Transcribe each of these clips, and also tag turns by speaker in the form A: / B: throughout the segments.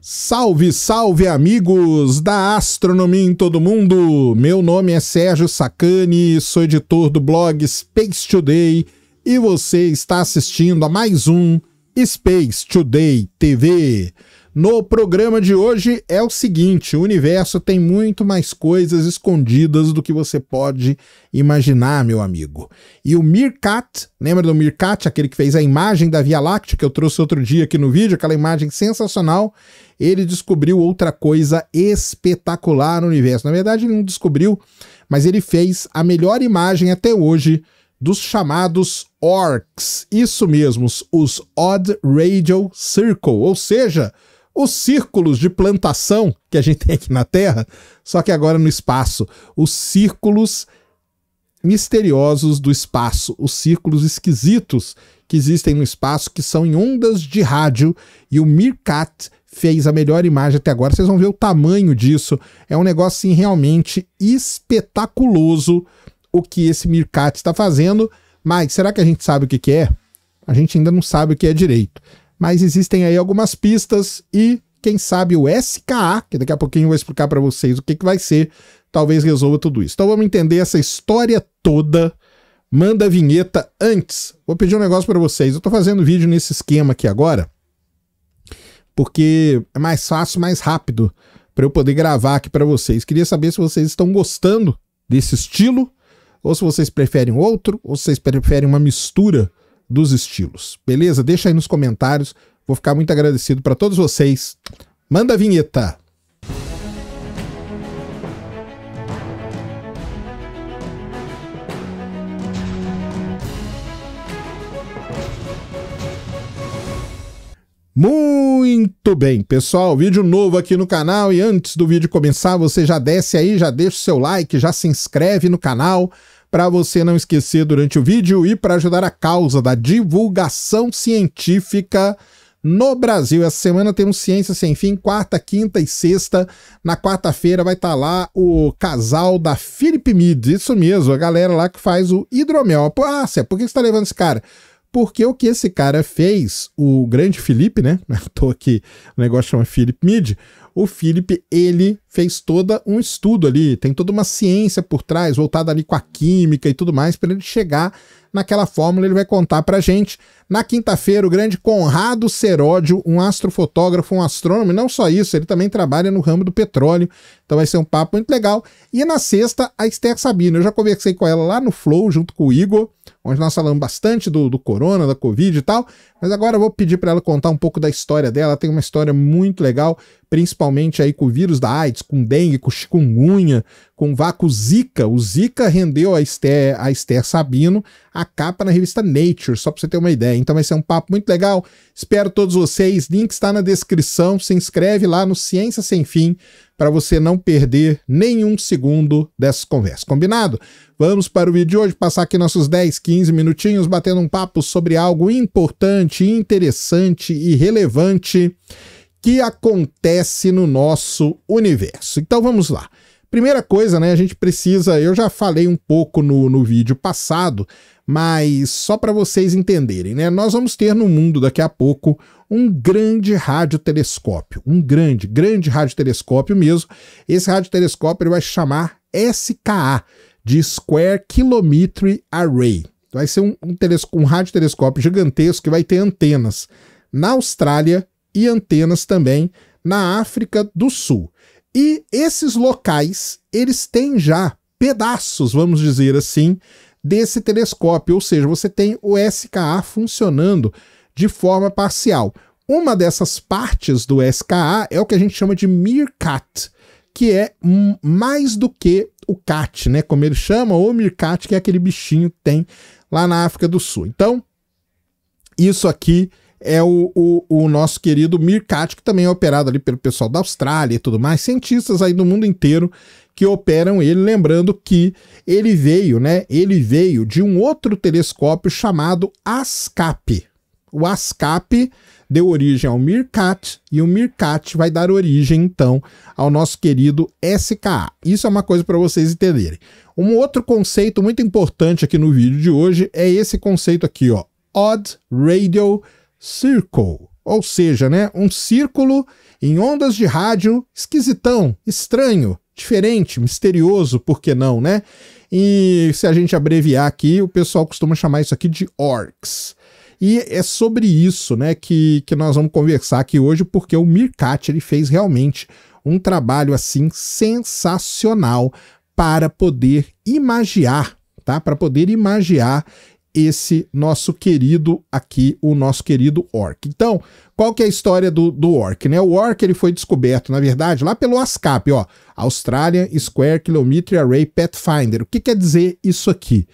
A: Salve, salve amigos da astronomia em todo mundo! Meu nome é Sérgio Sacani, sou editor do blog Space Today e você está assistindo a mais um Space Today TV. No programa de hoje é o seguinte: o universo tem muito mais coisas escondidas do que você pode imaginar, meu amigo. E o Meerkat, lembra do Meerkat, aquele que fez a imagem da Via Láctea que eu trouxe outro dia aqui no vídeo, aquela imagem sensacional? Ele descobriu outra coisa espetacular no universo. Na verdade, ele não descobriu, mas ele fez a melhor imagem até hoje dos chamados ORCs. Isso mesmo, os Odd Radial Circle, ou seja, os círculos de plantação que a gente tem aqui na Terra, só que agora no espaço. Os círculos misteriosos do espaço, os círculos esquisitos que existem no espaço, que são em ondas de rádio, e o Meerkat fez a melhor imagem até agora. Vocês vão ver o tamanho disso. É um negócio assim, realmente espetaculoso o que esse Meerkat está fazendo. Mas será que a gente sabe o que é? A gente ainda não sabe o que é direito. Mas existem aí algumas pistas e, quem sabe, o SKA, que daqui a pouquinho eu vou explicar para vocês o que vai ser, talvez resolva tudo isso. Então vamos entender essa história toda. Manda a vinheta antes. Vou pedir um negócio para vocês. Eu tô fazendo vídeo nesse esquema aqui agora, porque é mais fácil, mais rápido para eu poder gravar aqui para vocês. Queria saber se vocês estão gostando desse estilo, ou se vocês preferem outro, ou se vocês preferem uma mistura dos estilos. Beleza? Deixa aí nos comentários. Vou ficar muito agradecido para todos vocês. Manda a vinheta! Muito bem, pessoal, vídeo novo aqui no canal, e antes do vídeo começar, você já desce aí, já deixa o seu like, já se inscreve no canal para você não esquecer durante o vídeo e para ajudar a causa da divulgação científica no Brasil. Essa semana temos Ciência Sem Fim, quarta, quinta e sexta. Na quarta-feira vai estar lá o casal da Philip Mead, isso mesmo, a galera lá que faz o hidromel. Ah, Cé, por que você está levando esse cara? Porque o que esse cara fez, o grande Philip, né? Tô aqui, o negócio chama Philip Mead. O Philip, ele fez todo um estudo ali, tem toda uma ciência por trás, voltada ali com a química e tudo mais, para ele chegar naquela fórmula. Ele vai contar pra gente. Na quinta-feira, o grande Conrado Seródio, um astrofotógrafo, um astrônomo, e não só isso, ele também trabalha no ramo do petróleo, então vai ser um papo muito legal. E na sexta, a Esther Sabino, eu já conversei com ela lá no Flow, junto com o Igor, onde nós falamos bastante do corona, da Covid e tal, mas agora eu vou pedir para ela contar um pouco da história dela. Ela tem uma história muito legal, principalmente aí com o vírus da AIDS, com dengue, com chikungunya, com vácuo Zika. O Zika rendeu a Esther Sabino a capa na revista Nature, só para você ter uma ideia. Então vai ser um papo muito legal. Espero todos vocês. Link está na descrição. Se inscreve lá no Ciência Sem Fim para você não perder nenhum segundo dessa conversa. Combinado? Vamos para o vídeo de hoje, passar aqui nossos 10, 15 minutinhos batendo um papo sobre algo importante, interessante e relevante que acontece no nosso universo. Então vamos lá. Primeira coisa, né, a gente precisa, eu já falei um pouco no vídeo passado, mas só para vocês entenderem, né, nós vamos ter no mundo daqui a pouco um grande radiotelescópio, um grande radiotelescópio mesmo. Esse radiotelescópio ele vai chamar SKA, de Square Kilometry Array. Vai ser um radiotelescópio gigantesco que vai ter antenas na Austrália e antenas também na África do Sul. E esses locais, eles têm já pedaços, vamos dizer assim, desse telescópio, ou seja, você tem o SKA funcionando de forma parcial. Uma dessas partes do SKA é o que a gente chama de Meerkat, que é mais do que o cat, né, como ele chama, ou Meerkat, que é aquele bichinho que tem lá na África do Sul. Então, isso aqui é o nosso querido Meerkat, que também é operado ali pelo pessoal da Austrália e tudo mais, cientistas aí do mundo inteiro que operam ele, lembrando que ele veio, né, de um outro telescópio chamado ASCAP. O ASCAP deu origem ao Meerkat, e o Meerkat vai dar origem, então, ao nosso querido SKA. Isso é uma coisa para vocês entenderem. Um outro conceito muito importante aqui no vídeo de hoje é esse conceito aqui, ó, Odd Radial Circle. ou seja, né, um círculo em ondas de rádio esquisitão, estranho, diferente, misterioso, por que não, né? E se a gente abreviar aqui, o pessoal costuma chamar isso aqui de ORCs. E é sobre isso, né, que nós vamos conversar aqui hoje, porque o Meerkat ele fez realmente um trabalho assim sensacional para poder imagiar, tá? Para poder imagiar esse nosso querido aqui, o nosso querido ORC. Então, qual que é a história do ORC, né? O ORC ele foi descoberto, na verdade, lá pelo ASCAP, ó, Australian Square Kilometre Array Pathfinder. O que quer dizer isso aqui?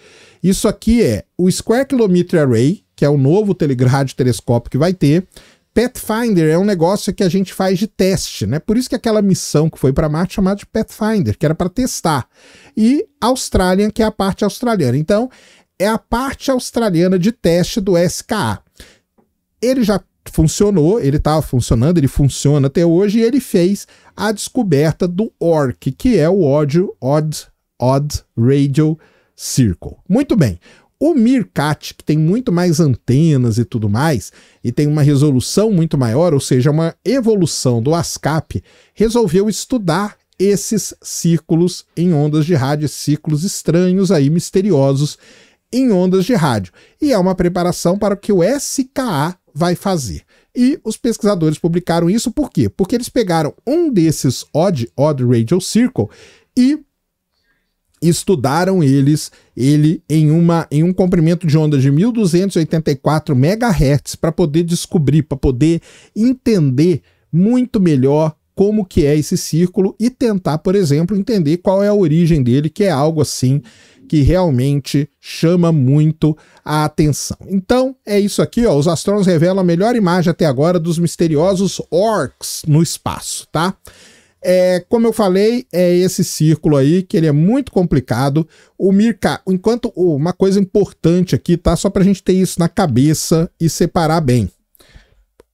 A: Isso aqui é o Square Kilometre Array, que é o novo radiotelescópio que vai ter. Pathfinder é um negócio que a gente faz de teste, né? Por isso que aquela missão que foi para Marte chamada de Pathfinder, que era para testar. E Australian, que é a parte australiana. Então, é a parte australiana de teste do SKA. Ele já funcionou, ele estava funcionando, ele funciona até hoje, e ele fez a descoberta do ORC, que é o Odd Radio Circle. Muito bem. O Meerkat, que tem muito mais antenas e tudo mais, e tem uma resolução muito maior, ou seja, uma evolução do ASCAP, resolveu estudar esses círculos em ondas de rádio, círculos estranhos aí, misteriosos, em ondas de rádio. E é uma preparação para o que o SKA vai fazer. E os pesquisadores publicaram isso por quê? Porque eles pegaram um desses Odd Radio Circle e estudaram ele em um comprimento de onda de 1284 MHz para poder descobrir, para poder entender muito melhor como que é esse círculo e tentar, por exemplo, entender qual é a origem dele, que é algo assim que realmente chama muito a atenção. Então, é isso aqui, ó, os astrônomos revelam a melhor imagem até agora dos misteriosos ORCs no espaço, tá? Como eu falei, é esse círculo aí, que ele é muito complicado. O Meerkat, uma coisa importante aqui, tá? Só pra gente ter isso na cabeça e separar bem.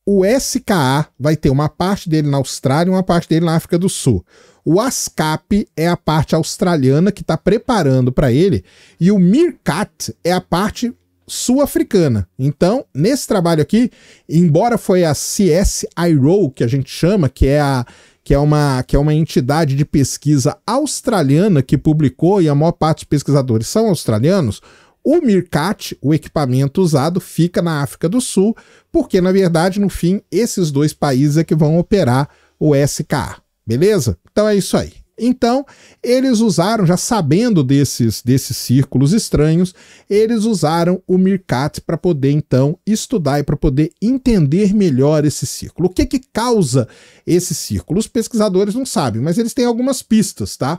A: O SKA vai ter uma parte dele na Austrália e uma parte dele na África do Sul. O ASCAP é a parte australiana que está preparando para ele, e o Meerkat é a parte sul-africana. Então, nesse trabalho aqui, embora foi a CSIRO, que a gente chama, que é uma entidade de pesquisa australiana que publicou, e a maior parte dos pesquisadores são australianos, o Meerkat, o equipamento usado, fica na África do Sul, porque, na verdade, no fim, esses dois países é que vão operar o SKA. Beleza? Então é isso aí. Então, eles usaram, já sabendo desses círculos estranhos, eles usaram o Meerkat para poder, então, estudar e para poder entender melhor esse círculo. O que causa esse círculo? Os pesquisadores não sabem, mas eles têm algumas pistas, tá?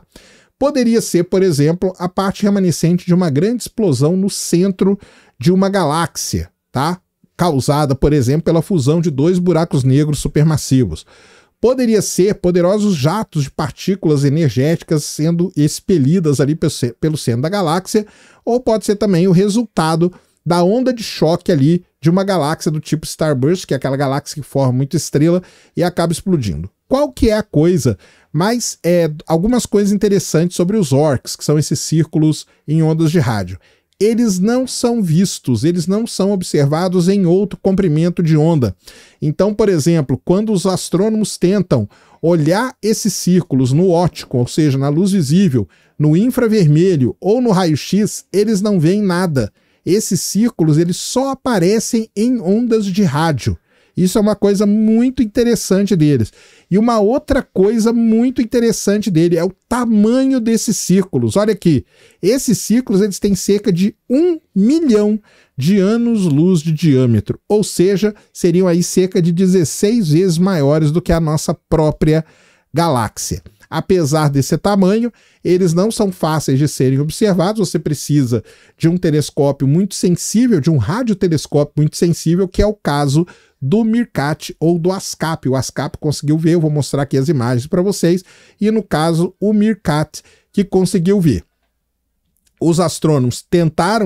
A: Poderia ser, por exemplo, a parte remanescente de uma grande explosão no centro de uma galáxia, tá? Causada, por exemplo, pela fusão de dois buracos negros supermassivos. Poderia ser poderosos jatos de partículas energéticas sendo expelidas ali pelo centro da galáxia, ou pode ser também o resultado da onda de choque ali de uma galáxia do tipo Starburst, que é aquela galáxia que forma muita estrela e acaba explodindo. Qual que é a coisa? Mas algumas coisas interessantes sobre os ORCs, que são esses círculos em ondas de rádio. Eles não são vistos, eles não são observados em outro comprimento de onda. Então, por exemplo, quando os astrônomos tentam olhar esses círculos no óptico, ou seja, na luz visível, no infravermelho ou no raio-x, eles não veem nada. Esses círculos eles só aparecem em ondas de rádio. Isso é uma coisa muito interessante deles. E uma outra coisa muito interessante dele é o tamanho desses círculos. Olha aqui, esses círculos eles têm cerca de 1 milhão de anos-luz de diâmetro, ou seja, seriam aí cerca de 16 vezes maiores do que a nossa própria galáxia. Apesar desse tamanho, eles não são fáceis de serem observados, você precisa de um telescópio muito sensível, de um radiotelescópio muito sensível, que é o caso do Meerkat ou do ASCAP. O ASCAP conseguiu ver, eu vou mostrar aqui as imagens para vocês, e no caso o Meerkat que conseguiu ver. os astrônomos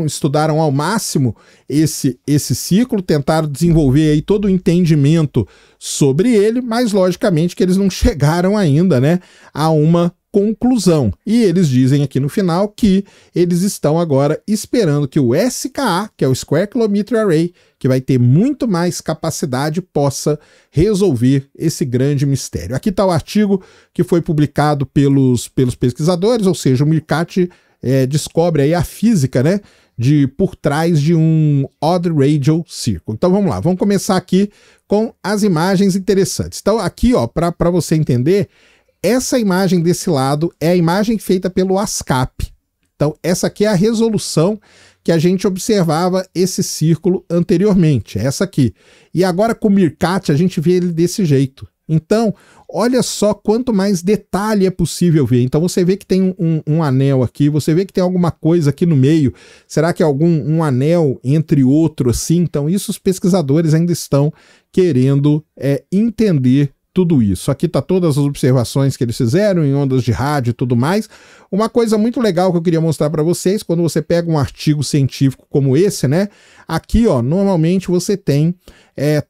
A: estudaram ao máximo esse ciclo, tentaram desenvolver aí todo o entendimento sobre ele, mas logicamente que eles não chegaram ainda, né, a uma conclusão. E eles dizem aqui no final que eles estão agora esperando que o SKA, que é o Square Kilometre Array, que vai ter muito mais capacidade, possa resolver esse grande mistério. Aqui está o artigo que foi publicado pelos pesquisadores, ou seja, o Mirkat descobre aí a física, né, por trás de um Odd Radial Circle. Então vamos lá, vamos começar aqui com as imagens interessantes. Então aqui, ó, para você entender, essa imagem desse lado é a imagem feita pelo ASCAP. Então essa aqui é a resolução que a gente observava esse círculo anteriormente, essa aqui. E agora com o Mirkat a gente vê ele desse jeito. Então, olha só quanto mais detalhe é possível ver. Então você vê que tem um anel aqui, você vê que tem alguma coisa aqui no meio. Será que é um anel entre outro assim? Então isso os pesquisadores ainda estão querendo entender tudo isso. Aqui está todas as observações que eles fizeram em ondas de rádio e tudo mais. Uma coisa muito legal que eu queria mostrar para vocês, quando você pega um artigo científico como esse, né? Aqui, ó, normalmente você tem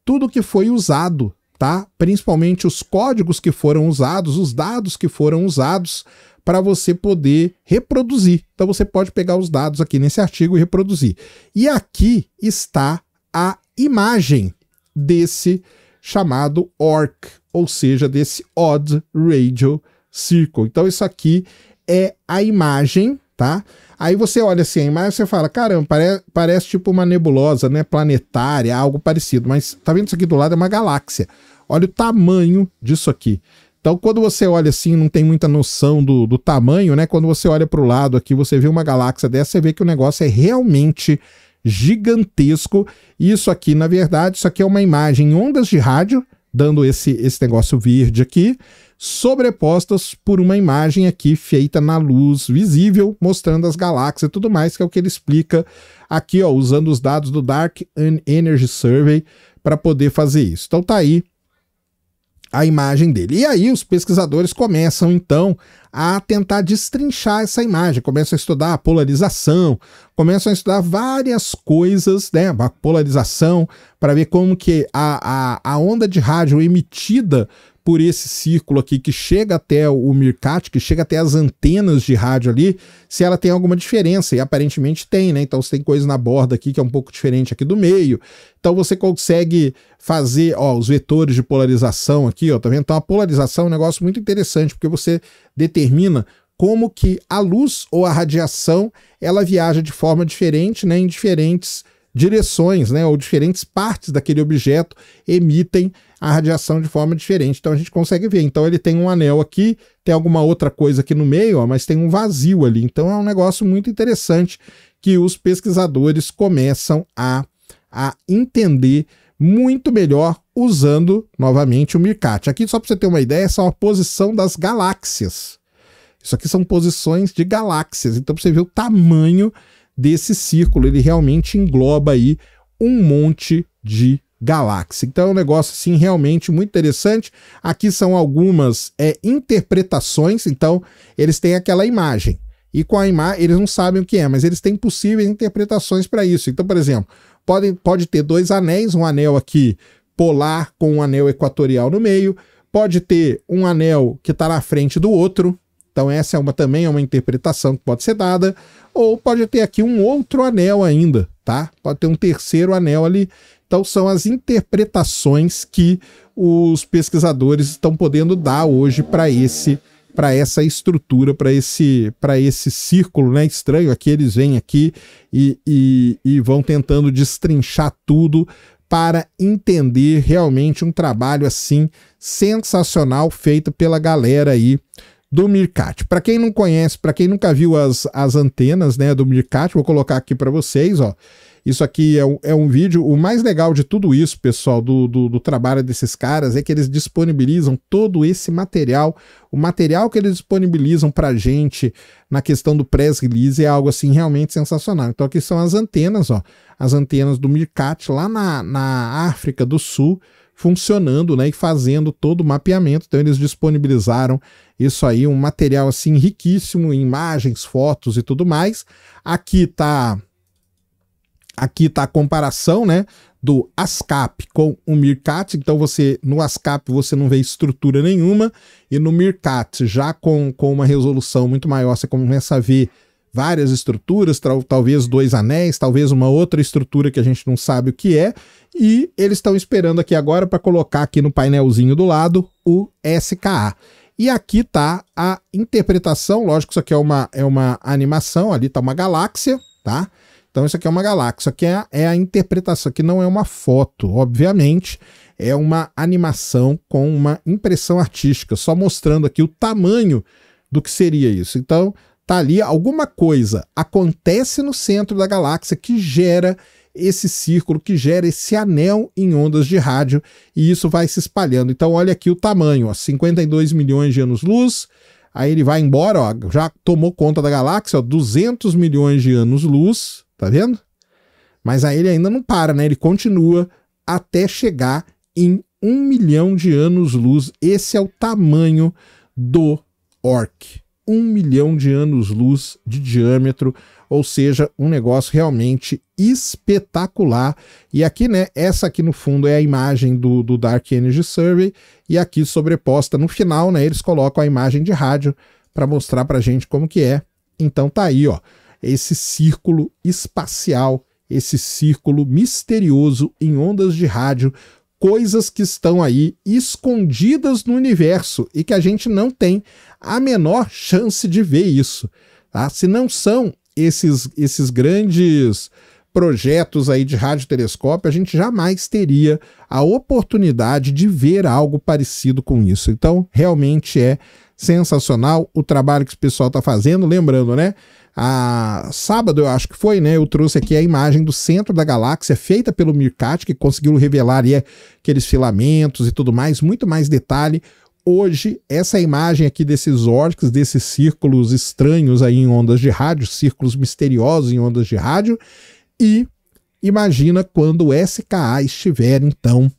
A: tudo que foi usado, tá? Principalmente os códigos que foram usados, os dados que foram usados para você poder reproduzir. Então você pode pegar os dados aqui nesse artigo e reproduzir. E aqui está a imagem desse chamado ORC, ou seja, desse Odd Radial Circle. Então isso aqui é a imagem, tá? Aí você olha assim a imagem e você fala, caramba, parece tipo uma nebulosa, né, planetária, algo parecido, mas tá vendo isso aqui do lado? É uma galáxia. Olha o tamanho disso aqui. Então quando você olha assim, não tem muita noção do tamanho, né? Quando você olha para o lado aqui, você vê uma galáxia dessa, você vê que o negócio é realmente gigantesco. Isso aqui, na verdade, isso aqui é uma imagem em ondas de rádio, dando esse negócio verde aqui, sobrepostas por uma imagem aqui feita na luz visível, mostrando as galáxias e tudo mais, que é o que ele explica aqui, ó, usando os dados do Dark Energy Survey para poder fazer isso. Então tá aí a imagem dele. E aí os pesquisadores começam então a tentar destrinchar essa imagem, começam a estudar a polarização, começam a estudar várias coisas, né, a polarização, para ver como que a onda de rádio emitida por esse círculo aqui, que chega até o Mirkat, que chega até as antenas de rádio ali, se ela tem alguma diferença, e aparentemente tem, né? Então você tem coisa na borda aqui que é um pouco diferente aqui do meio, então você consegue fazer, ó, os vetores de polarização aqui, ó, tá vendo? Então a polarização é um negócio muito interessante, porque você determina como que a luz ou a radiação, ela viaja de forma diferente, né, em diferentes direções, né, ou diferentes partes daquele objeto emitem a radiação de forma diferente. Então a gente consegue ver. Então ele tem um anel aqui, tem alguma outra coisa aqui no meio, ó, mas tem um vazio ali. Então é um negócio muito interessante que os pesquisadores começam a entender muito melhor usando novamente o Mirkat. Aqui, só para você ter uma ideia, essa é a posição das galáxias. Isso aqui são posições de galáxias. Então você vê o tamanho desse círculo, ele realmente engloba aí um monte de galáxia. Então é um negócio assim realmente muito interessante. Aqui são algumas interpretações. Então eles têm aquela imagem e com a imagem eles não sabem o que é, mas eles têm possíveis interpretações para isso. Então, por exemplo, pode ter dois anéis, um anel aqui polar com um anel equatorial no meio, pode ter um anel que está na frente do outro. Então essa também é uma interpretação que pode ser dada, ou pode ter aqui um outro anel ainda, tá? Pode ter um terceiro anel ali. Então são as interpretações que os pesquisadores estão podendo dar hoje para essa estrutura, para esse círculo, né, estranho. Aqui eles vêm aqui e vão tentando destrinchar tudo para entender realmente um trabalho assim sensacional feito pela galera aí do Mirkat. Para quem não conhece, para quem nunca viu as antenas, né, do Mirkat, vou colocar aqui para vocês, ó. Isso aqui é um vídeo. O mais legal de tudo isso, pessoal, do trabalho desses caras, é que eles disponibilizam todo esse material. O material que eles disponibilizam para gente na questão do press release é algo assim realmente sensacional. Então aqui são as antenas, ó, as antenas do Mirkat lá na África do Sul, funcionando, né, e fazendo todo o mapeamento. Então eles disponibilizaram isso aí, um material assim riquíssimo em imagens, fotos e tudo mais. Aqui tá a comparação, né, do ASCAP com o Meerkat. Então no ASCAP você não vê estrutura nenhuma, e no Meerkat, já com uma resolução muito maior, você começa a ver várias estruturas, talvez 2 anéis, talvez uma outra estrutura que a gente não sabe o que é, e eles estão esperando aqui agora para colocar aqui no painelzinho do lado o SKA. E aqui está a interpretação, lógico que isso aqui é uma animação, ali está uma galáxia, tá? Então isso aqui é uma galáxia, isso aqui é a interpretação, aqui não é uma foto, obviamente, é uma animação com uma impressão artística, só mostrando aqui o tamanho do que seria isso. Então tá ali, alguma coisa acontece no centro da galáxia que gera esse círculo, que gera esse anel em ondas de rádio, e isso vai se espalhando. Então olha aqui o tamanho, ó, 52 milhões de anos-luz, aí ele vai embora, ó, já tomou conta da galáxia, ó, 200 milhões de anos-luz, tá vendo? Mas aí ele ainda não para, né? Ele continua até chegar em 1 milhão de anos-luz. Esse é o tamanho do Oort. 1 milhão de anos-luz de diâmetro, ou seja, um negócio realmente espetacular. E aqui, né, essa aqui no fundo é a imagem do Dark Energy Survey, e aqui sobreposta no final, né, eles colocam a imagem de rádio para mostrar pra gente como que é. Então tá aí, ó, esse círculo espacial, esse círculo misterioso em ondas de rádio, coisas que estão aí escondidas no universo e que a gente não tem a menor chance de ver isso, tá? Se não são esses grandes projetos aí de radiotelescópio, a gente jamais teria a oportunidade de ver algo parecido com isso. Então, realmente é sensacional o trabalho que o pessoal está fazendo. Lembrando, né? Sábado, eu acho que foi, né? Eu trouxe aqui a imagem do centro da galáxia feita pelo Meerkat, que conseguiu revelar ali aqueles filamentos e tudo mais, muito mais detalhe. Hoje, essa imagem aqui desses Oorts, desses círculos estranhos aí em ondas de rádio, círculos misteriosos em ondas de rádio, e imagina quando o SKA estiver, então,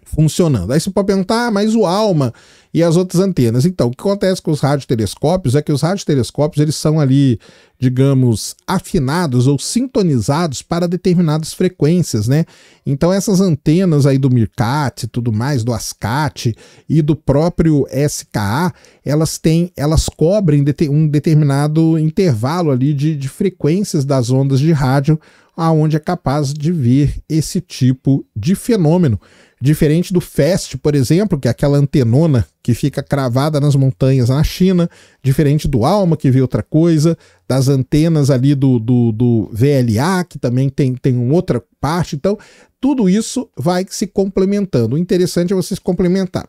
A: funcionando. Aí você pode perguntar, mas o ALMA e as outras antenas? Então, o que acontece com os radiotelescópios é que os radiotelescópios, eles são ali, digamos, afinados ou sintonizados para determinadas frequências, né? Então essas antenas aí do Meerkat e tudo mais, do ASCAT e do próprio SKA, elas cobrem um determinado intervalo ali de frequências das ondas de rádio, aonde é capaz de ver esse tipo de fenômeno. Diferente do FAST, por exemplo, que é aquela antenona que fica cravada nas montanhas na China, diferente do ALMA, que vê outra coisa, das antenas ali do VLA, que também tem uma outra parte. Então, tudo isso vai se complementando. O interessante é vocês complementar.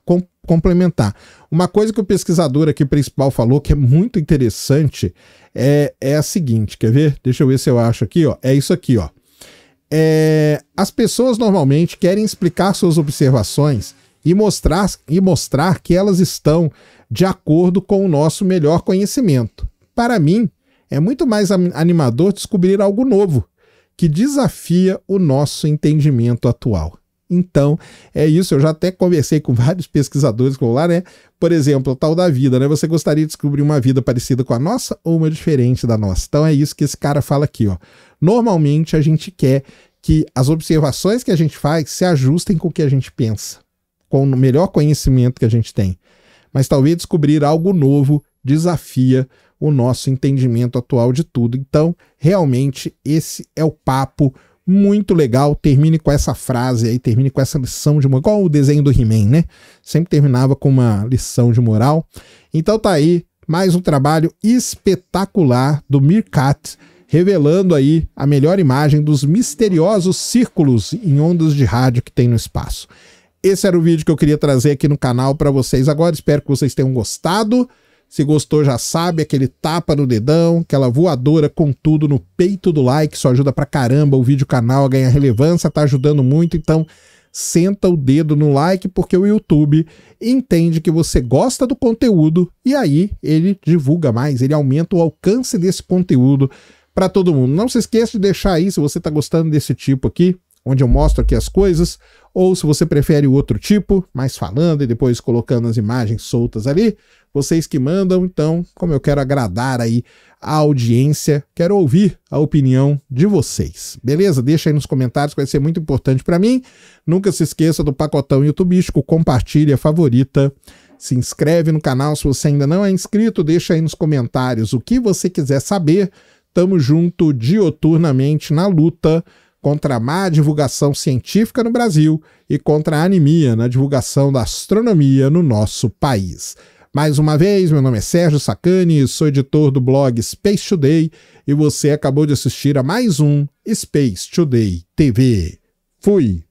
A: Uma coisa que o pesquisador aqui principal falou, que é muito interessante, é a seguinte, quer ver? Deixa eu ver se eu acho aqui, ó. É isso aqui, ó. As pessoas normalmente querem explicar suas observações e mostrar que elas estão de acordo com o nosso melhor conhecimento. Para mim, é muito mais animador descobrir algo novo, que desafia o nosso entendimento atual. Então, é isso, eu já até conversei com vários pesquisadores que vão lá, né? Por exemplo, o tal da vida, né? Você gostaria de descobrir uma vida parecida com a nossa ou uma diferente da nossa? Então é isso que esse cara fala aqui, ó. Normalmente a gente quer que as observações que a gente faz se ajustem com o que a gente pensa, com o melhor conhecimento que a gente tem. Mas talvez descobrir algo novo desafia o nosso entendimento atual de tudo. Então, realmente, esse é o papo muito legal. Termine com essa frase aí, termine com essa lição de moral, igual o desenho do He-Man, né? Sempre terminava com uma lição de moral. Então tá aí, mais um trabalho espetacular do Meerkat, revelando aí a melhor imagem dos misteriosos círculos em ondas de rádio que tem no espaço. Esse era o vídeo que eu queria trazer aqui no canal para vocês agora. Espero que vocês tenham gostado. Se gostou, já sabe, aquele tapa no dedão, aquela voadora com tudo no peito do like, isso ajuda pra caramba o vídeo canal a ganhar relevância, tá ajudando muito. Então senta o dedo no like, porque o YouTube entende que você gosta do conteúdo e aí ele divulga mais, ele aumenta o alcance desse conteúdo para todo mundo. Não se esqueça de deixar aí, se você tá gostando desse tipo aqui, onde eu mostro aqui as coisas, ou se você prefere o outro tipo, mais falando e depois colocando as imagens soltas ali, vocês que mandam. Então, como eu quero agradar aí a audiência, quero ouvir a opinião de vocês, beleza? Deixa aí nos comentários que vai ser muito importante para mim. Nunca se esqueça do pacotão YouTubístico, compartilha, favorita, se inscreve no canal se você ainda não é inscrito, deixa aí nos comentários o que você quiser saber. Tamo junto dioturnamente na luta contra a má divulgação científica no Brasil e contra a anemia na divulgação da astronomia no nosso país. Mais uma vez, meu nome é Sérgio Sacani, sou editor do blog Space Today e você acabou de assistir a mais um Space Today TV. Fui!